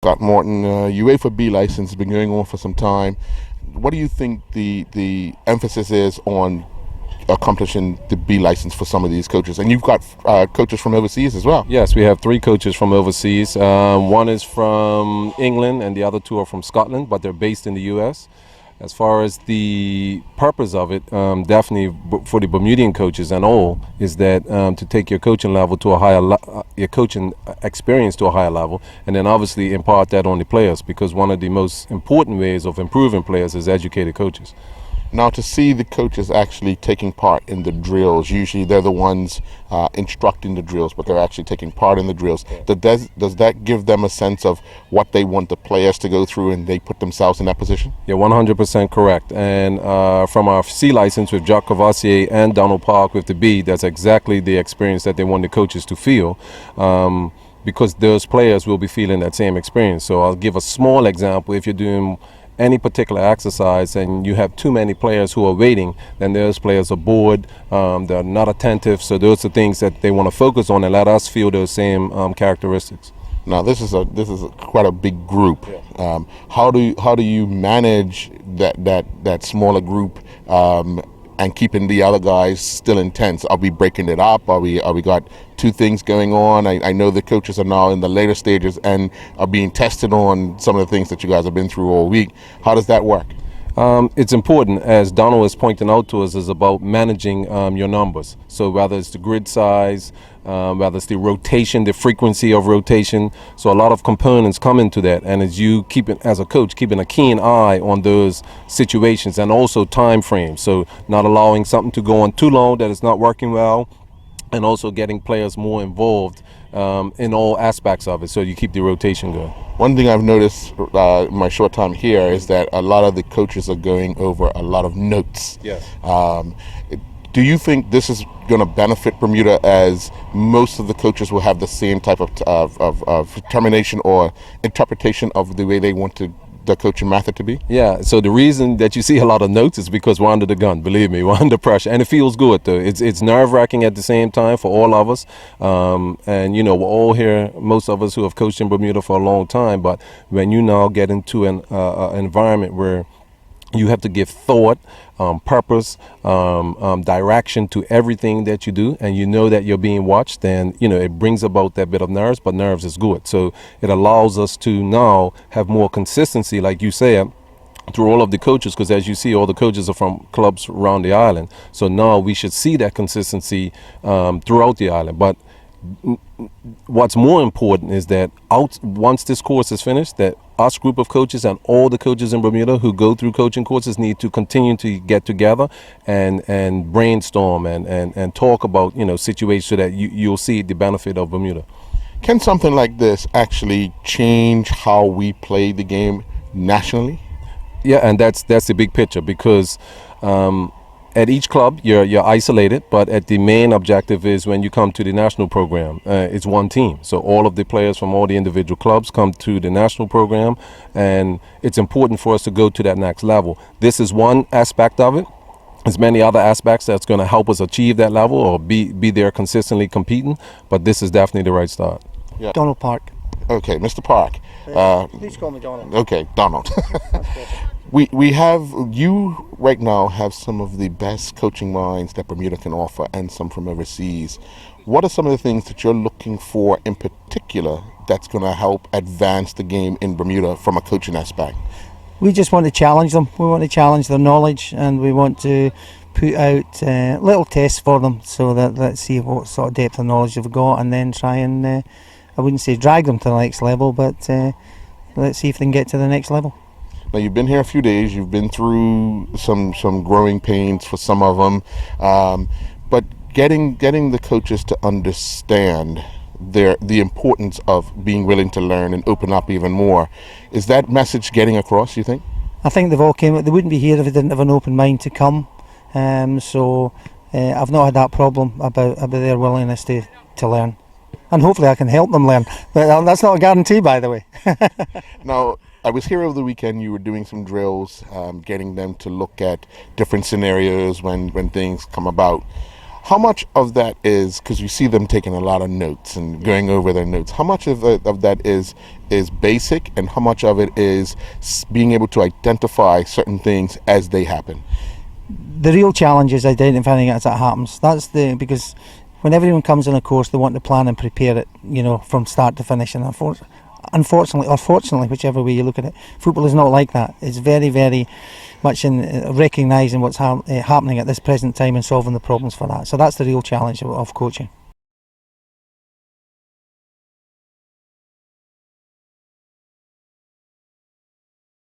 Scott Morton. UEFA B license has been going on for some time. What do you think the emphasis is on accomplishing the B license for some of these coaches? And you've got coaches from overseas as well. Yes, we have 3 coaches from overseas. One is from England and the other 2 are from Scotland, but they're based in the U.S. As far as the purpose of it, definitely for the Bermudian coaches and all, is that to take your coaching level to a higher, your coaching experience to a higher level, and then obviously impart that on the players, because one of the most important ways of improving players is educated coaches. Now, to see the coaches actually taking part in the drills, usually they're the ones instructing the drills, but they're actually taking part in the drills. Does that give them a sense of what they want the players to go through, and they put themselves in that position? Yeah, 100% correct. And from our C license with Jacques Cavassier and Donald Park with the B, that's exactly the experience that they want the coaches to feel. Because those players will be feeling that same experience. So I'll give a small example. If you're doing any particular exercise and you have too many players who are waiting, then those players are bored, they're not attentive. So those are things that they want to focus on and let us feel those same characteristics. Now this is quite a big group. Yeah. How do you manage that smaller group and keeping the other guys still intense? Are we breaking it up? Are we got 2 things going on? I know the coaches are now in the later stages and are being tested on some of the things that you guys have been through all week. How does that work? It's important, as Donald is pointing out to us, is about managing your numbers. So whether it's the grid size, whether it's the rotation, the frequency of rotation. So a lot of components come into that, and as you as a coach, keeping a keen eye on those situations, and also time frames. So not allowing something to go on too long that is not working well, and also getting players more involved in all aspects of it, so you keep the rotation going. One thing I've noticed in my short time here is that a lot of the coaches are going over a lot of notes. Yes. Do you think this is going to benefit Bermuda, as most of the coaches will have the same type of determination or interpretation of the way they want the coaching method to be? Yeah, so the reason that you see a lot of notes is because we're under the gun. Believe me, we're under pressure, and it feels good though. It's nerve-wracking at the same time for all of us, and you know, we're all here, most of us who have coached in Bermuda for a long time, but when you now get into an environment where you have to give thought, purpose, direction to everything that you do, and you know that you're being watched, then you know it brings about that bit of nerves, but nerves is good. So it allows us to now have more consistency, like you said, through all of the coaches, because as you see, all the coaches are from clubs around the island. So now we should see that consistency throughout the island. But what's more important is that once this course is finished, that us group of coaches and all the coaches in Bermuda who go through coaching courses need to continue to get together and brainstorm and talk about, you know, situations, so that you'll see the benefit of Bermuda. Can something like this actually change how we play the game nationally? Yeah, and that's the big picture, because at each club you're isolated, but at the main objective is when you come to the national program, it's one team. So all of the players from all the individual clubs come to the national program, and it's important for us to go to that next level. This is one aspect of it. There's many other aspects that's going to help us achieve that level or be there consistently competing, but this is definitely the right start. Yeah. Donald Park. Okay, Mr. Park. Please call me Donald. Okay, Donald. We have, you right now have some of the best coaching minds that Bermuda can offer, and some from overseas. What are some of the things that you're looking for in particular that's going to help advance the game in Bermuda from a coaching aspect? We just want to challenge them. We want to challenge their knowledge, and we want to put out little tests for them, so that let's see what sort of depth of knowledge they've got, and then try and, I wouldn't say drag them to the next level, but let's see if they can get to the next level. Now, you've been here a few days, you've been through some growing pains for some of them, but getting the coaches to understand the importance of being willing to learn and open up even more, is that message getting across, you think? I think they've all came. They wouldn't be here if they didn't have an open mind to come, so I've not had that problem about their willingness to learn, and hopefully I can help them learn, but that's not a guarantee, by the way. Now, I was here over the weekend. You were doing some drills, getting them to look at different scenarios when things come about. How much of that is, because you see them taking a lot of notes and going over their notes, how much of that is basic, and how much of it is being able to identify certain things as they happen? The real challenge is identifying it as it happens. Because when everyone comes on a course, they want to plan and prepare it, from start to finish. And unfortunately, or fortunately, whichever way you look at it, football is not like that. It's very, very much in recognising what's happening at this present time and solving the problems for that. So that's the real challenge of coaching.